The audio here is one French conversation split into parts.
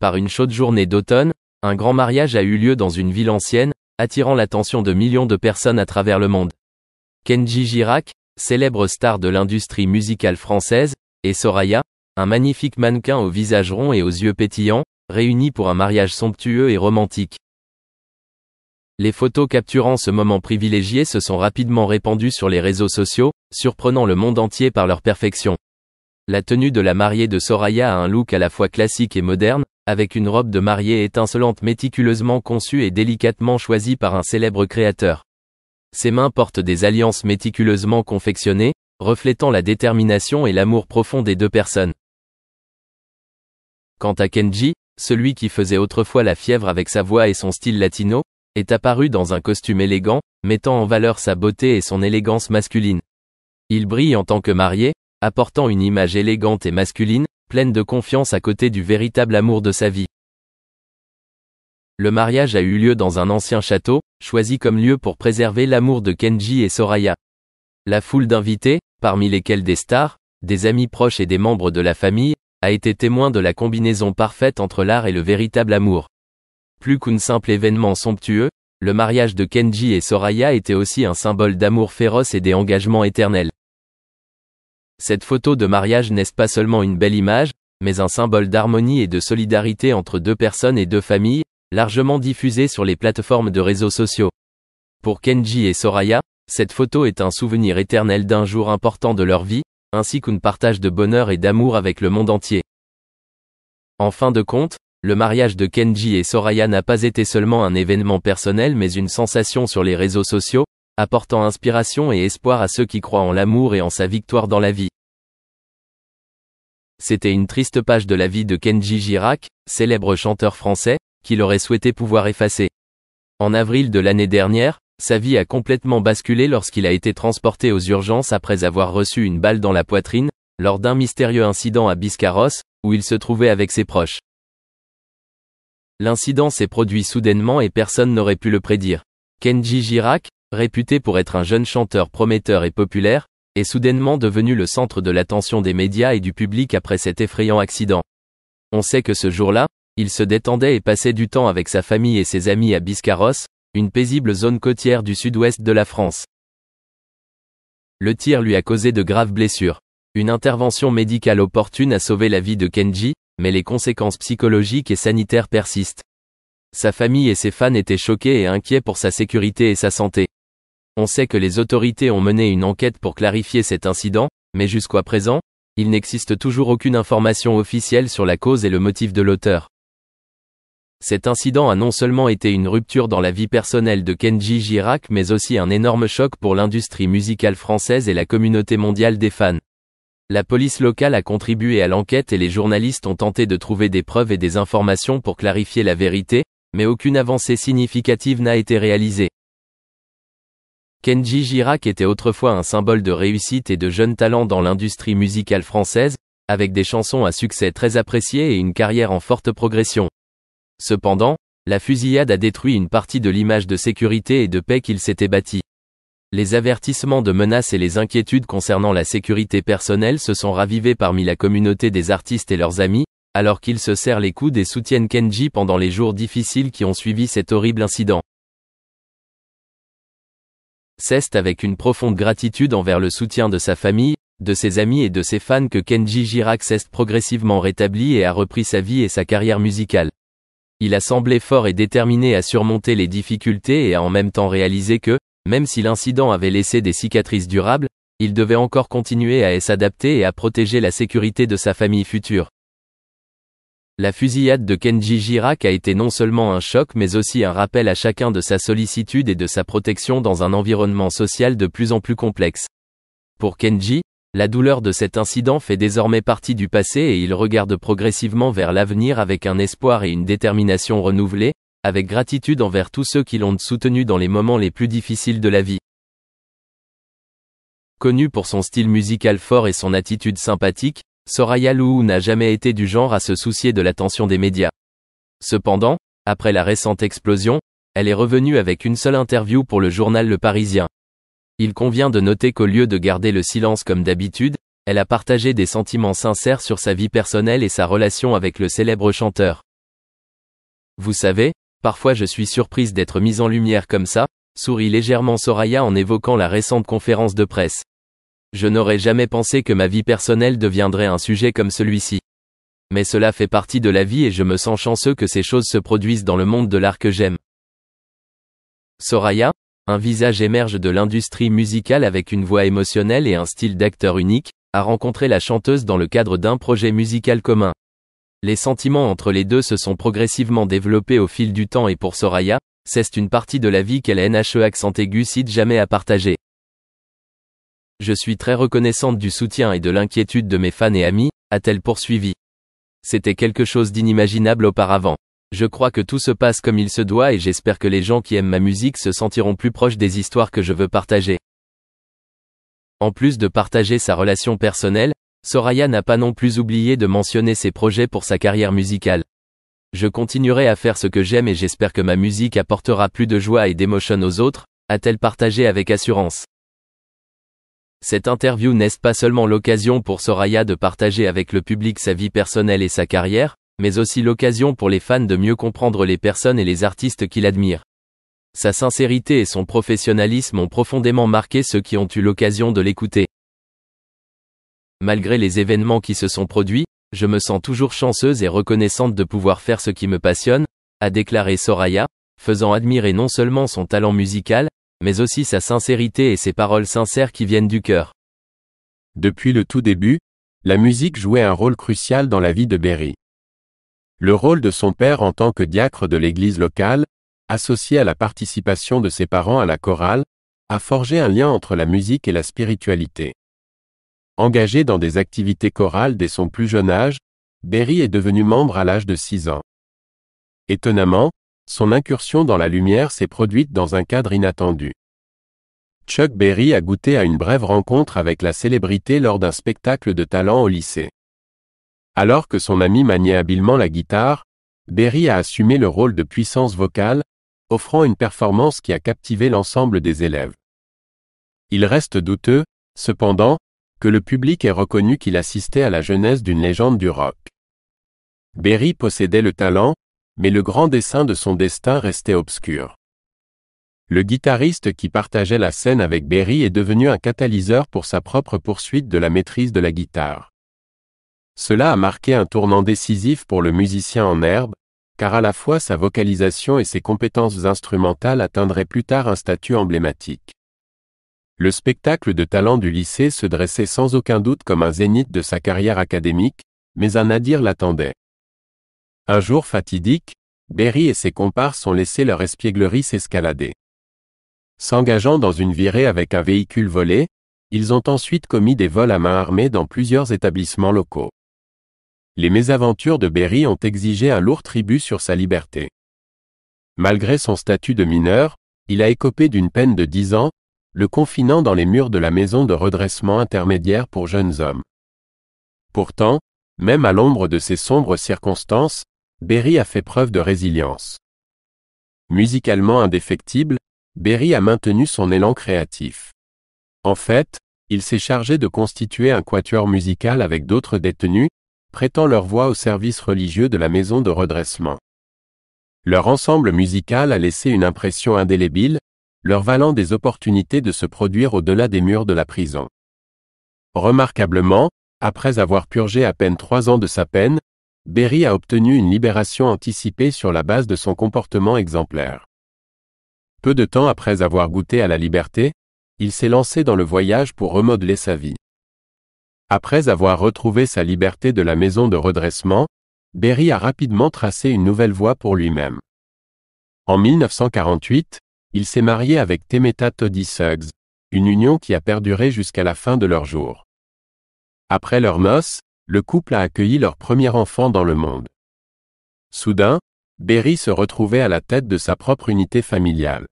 Par une chaude journée d'automne, un grand mariage a eu lieu dans une ville ancienne, attirant l'attention de millions de personnes à travers le monde. Kenji Girac, célèbre star de l'industrie musicale française, et Soraya, un magnifique mannequin au visage rond et aux yeux pétillants, réunis pour un mariage somptueux et romantique. Les photos capturant ce moment privilégié se sont rapidement répandues sur les réseaux sociaux, surprenant le monde entier par leur perfection. La tenue de la mariée de Soraya a un look à la fois classique et moderne, avec une robe de mariée étincelante méticuleusement conçue et délicatement choisie par un célèbre créateur. Ses mains portent des alliances méticuleusement confectionnées, reflétant la détermination et l'amour profond des deux personnes. Quant à Kenji, celui qui faisait autrefois la fièvre avec sa voix et son style latino, est apparu dans un costume élégant, mettant en valeur sa beauté et son élégance masculine. Il brille en tant que marié, apportant une image élégante et masculine, pleine de confiance à côté du véritable amour de sa vie. Le mariage a eu lieu dans un ancien château, choisi comme lieu pour préserver l'amour de Kenji et Soraya. La foule d'invités, parmi lesquels des stars, des amis proches et des membres de la famille, a été témoin de la combinaison parfaite entre l'art et le véritable amour. Plus qu'un simple événement somptueux, le mariage de Kenji et Soraya était aussi un symbole d'amour féroce et d'engagement éternel. Cette photo de mariage n'est pas seulement une belle image, mais un symbole d'harmonie et de solidarité entre deux personnes et deux familles, largement diffusée sur les plateformes de réseaux sociaux. Pour Kenji et Soraya, cette photo est un souvenir éternel d'un jour important de leur vie, ainsi qu'un partage de bonheur et d'amour avec le monde entier. En fin de compte, le mariage de Kenji et Soraya n'a pas été seulement un événement personnel mais une sensation sur les réseaux sociaux, apportant inspiration et espoir à ceux qui croient en l'amour et en sa victoire dans la vie. C'était une triste page de la vie de Kenji Girac, célèbre chanteur français, qu'il aurait souhaité pouvoir effacer. En avril de l'année dernière, sa vie a complètement basculé lorsqu'il a été transporté aux urgences après avoir reçu une balle dans la poitrine, lors d'un mystérieux incident à Biscarrosse, où il se trouvait avec ses proches. L'incident s'est produit soudainement et personne n'aurait pu le prédire. Kenji Girac, réputé pour être un jeune chanteur prometteur et populaire, est soudainement devenu le centre de l'attention des médias et du public après cet effrayant accident. On sait que ce jour-là, il se détendait et passait du temps avec sa famille et ses amis à Biscarrosse, une paisible zone côtière du sud-ouest de la France. Le tir lui a causé de graves blessures. Une intervention médicale opportune a sauvé la vie de Kenji, mais les conséquences psychologiques et sanitaires persistent. Sa famille et ses fans étaient choqués et inquiets pour sa sécurité et sa santé. On sait que les autorités ont mené une enquête pour clarifier cet incident, mais jusqu'à présent, il n'existe toujours aucune information officielle sur la cause et le motif de l'auteur. Cet incident a non seulement été une rupture dans la vie personnelle de Kenji Girac mais aussi un énorme choc pour l'industrie musicale française et la communauté mondiale des fans. La police locale a contribué à l'enquête et les journalistes ont tenté de trouver des preuves et des informations pour clarifier la vérité, mais aucune avancée significative n'a été réalisée. Kenji Girac était autrefois un symbole de réussite et de jeunes talents dans l'industrie musicale française, avec des chansons à succès très appréciées et une carrière en forte progression. Cependant, la fusillade a détruit une partie de l'image de sécurité et de paix qu'il s'était bâti. Les avertissements de menaces et les inquiétudes concernant la sécurité personnelle se sont ravivés parmi la communauté des artistes et leurs amis, alors qu'ils se serrent les coudes et soutiennent Kenji pendant les jours difficiles qui ont suivi cet horrible incident. C'est avec une profonde gratitude envers le soutien de sa famille, de ses amis et de ses fans que Kenji Girac s'est progressivement rétabli et a repris sa vie et sa carrière musicale. Il a semblé fort et déterminé à surmonter les difficultés et a en même temps réalisé que, même si l'incident avait laissé des cicatrices durables, il devait encore continuer à s'adapter et à protéger la sécurité de sa famille future. La fusillade de Kenji Girac a été non seulement un choc mais aussi un rappel à chacun de sa sollicitude et de sa protection dans un environnement social de plus en plus complexe. Pour Kenji, la douleur de cet incident fait désormais partie du passé et il regarde progressivement vers l'avenir avec un espoir et une détermination renouvelée, avec gratitude envers tous ceux qui l'ont soutenu dans les moments les plus difficiles de la vie. Connue pour son style musical fort et son attitude sympathique, Soraya Louou n'a jamais été du genre à se soucier de l'attention des médias. Cependant, après la récente explosion, elle est revenue avec une seule interview pour le journal Le Parisien. Il convient de noter qu'au lieu de garder le silence comme d'habitude, elle a partagé des sentiments sincères sur sa vie personnelle et sa relation avec le célèbre chanteur. Vous savez, parfois je suis surprise d'être mise en lumière comme ça, sourit légèrement Soraya en évoquant la récente conférence de presse. Je n'aurais jamais pensé que ma vie personnelle deviendrait un sujet comme celui-ci. Mais cela fait partie de la vie et je me sens chanceux que ces choses se produisent dans le monde de l'art que j'aime. Soraya, un visage émerge de l'industrie musicale avec une voix émotionnelle et un style d'acteur unique, a rencontré la chanteuse dans le cadre d'un projet musical commun. Les sentiments entre les deux se sont progressivement développés au fil du temps et pour Soraya, c'est une partie de la vie qu'elle NHE accent aigu cite jamais à partager. Je suis très reconnaissante du soutien et de l'inquiétude de mes fans et amis, a-t-elle poursuivi. C'était quelque chose d'inimaginable auparavant. Je crois que tout se passe comme il se doit et j'espère que les gens qui aiment ma musique se sentiront plus proches des histoires que je veux partager. En plus de partager sa relation personnelle, Soraya n'a pas non plus oublié de mentionner ses projets pour sa carrière musicale. Je continuerai à faire ce que j'aime et j'espère que ma musique apportera plus de joie et d'émotion aux autres, a-t-elle partagé avec assurance. Cette interview n'est pas seulement l'occasion pour Soraya de partager avec le public sa vie personnelle et sa carrière, mais aussi l'occasion pour les fans de mieux comprendre les personnes et les artistes qu'il admire. Sa sincérité et son professionnalisme ont profondément marqué ceux qui ont eu l'occasion de l'écouter. Malgré les événements qui se sont produits, je me sens toujours chanceuse et reconnaissante de pouvoir faire ce qui me passionne, a déclaré Soraya, faisant admirer non seulement son talent musical, mais aussi sa sincérité et ses paroles sincères qui viennent du cœur. Depuis le tout début, la musique jouait un rôle crucial dans la vie de Berry. Le rôle de son père en tant que diacre de l'église locale, associé à la participation de ses parents à la chorale, a forgé un lien entre la musique et la spiritualité. Engagé dans des activités chorales dès son plus jeune âge, Berry est devenu membre à l'âge de 6 ans. Étonnamment, son incursion dans la lumière s'est produite dans un cadre inattendu. Chuck Berry a goûté à une brève rencontre avec la célébrité lors d'un spectacle de talent au lycée. Alors que son ami maniait habilement la guitare, Berry a assumé le rôle de puissance vocale, offrant une performance qui a captivé l'ensemble des élèves. Il reste douteux, cependant, que le public ait reconnu qu'il assistait à la genèse d'une légende du rock. Berry possédait le talent, mais le grand dessein de son destin restait obscur. Le guitariste qui partageait la scène avec Berry est devenu un catalyseur pour sa propre poursuite de la maîtrise de la guitare. Cela a marqué un tournant décisif pour le musicien en herbe, car à la fois sa vocalisation et ses compétences instrumentales atteindraient plus tard un statut emblématique. Le spectacle de talent du lycée se dressait sans aucun doute comme un zénith de sa carrière académique, mais un nadir l'attendait. Un jour fatidique, Berry et ses comparses ont laissé leur espièglerie s'escalader. S'engageant dans une virée avec un véhicule volé, ils ont ensuite commis des vols à main armée dans plusieurs établissements locaux. Les mésaventures de Berry ont exigé un lourd tribut sur sa liberté. Malgré son statut de mineur, il a écopé d'une peine de 10 ans, le confinant dans les murs de la maison de redressement intermédiaire pour jeunes hommes. Pourtant, même à l'ombre de ces sombres circonstances, Berry a fait preuve de résilience. Musicalement indéfectible, Berry a maintenu son élan créatif. En fait, il s'est chargé de constituer un quatuor musical avec d'autres détenus, prêtant leur voix au service religieux de la maison de redressement. Leur ensemble musical a laissé une impression indélébile, leur valant des opportunités de se produire au-delà des murs de la prison. Remarquablement, après avoir purgé à peine 3 ans de sa peine, Berry a obtenu une libération anticipée sur la base de son comportement exemplaire. Peu de temps après avoir goûté à la liberté, il s'est lancé dans le voyage pour remodeler sa vie. Après avoir retrouvé sa liberté de la maison de redressement, Berry a rapidement tracé une nouvelle voie pour lui-même. En 1948, il s'est marié avec Temeta Toddy Suggs, une union qui a perduré jusqu'à la fin de leurs jours. Après leurs noces, le couple a accueilli leur premier enfant dans le monde. Soudain, Berry se retrouvait à la tête de sa propre unité familiale.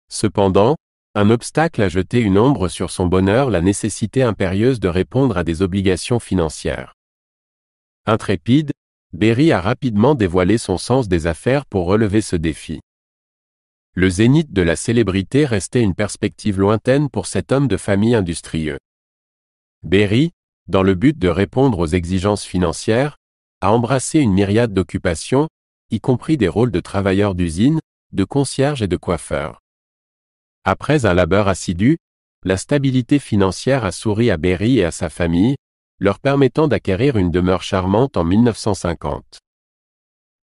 Cependant, un obstacle a jeté une ombre sur son bonheur, la nécessité impérieuse de répondre à des obligations financières. Intrépide, Berry a rapidement dévoilé son sens des affaires pour relever ce défi. Le zénith de la célébrité restait une perspective lointaine pour cet homme de famille industrieux. Berry, dans le but de répondre aux exigences financières, a embrassé une myriade d'occupations, y compris des rôles de travailleurs d'usine, de concierge et de coiffeur. Après un labeur assidu, la stabilité financière a souri à Berry et à sa famille, leur permettant d'acquérir une demeure charmante en 1950.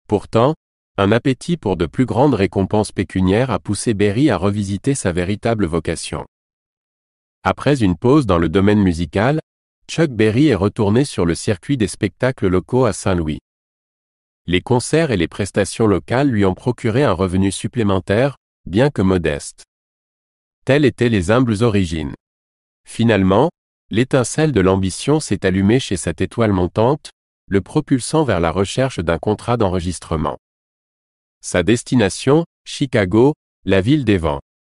Pourtant, un appétit pour de plus grandes récompenses pécuniaires a poussé Berry à revisiter sa véritable vocation. Après une pause dans le domaine musical, Chuck Berry est retourné sur le circuit des spectacles locaux à Saint-Louis. Les concerts et les prestations locales lui ont procuré un revenu supplémentaire, bien que modeste. Telles étaient les humbles origines. Finalement, l'étincelle de l'ambition s'est allumée chez cette étoile montante, le propulsant vers la recherche d'un contrat d'enregistrement. Sa destination, Chicago, la ville des vents.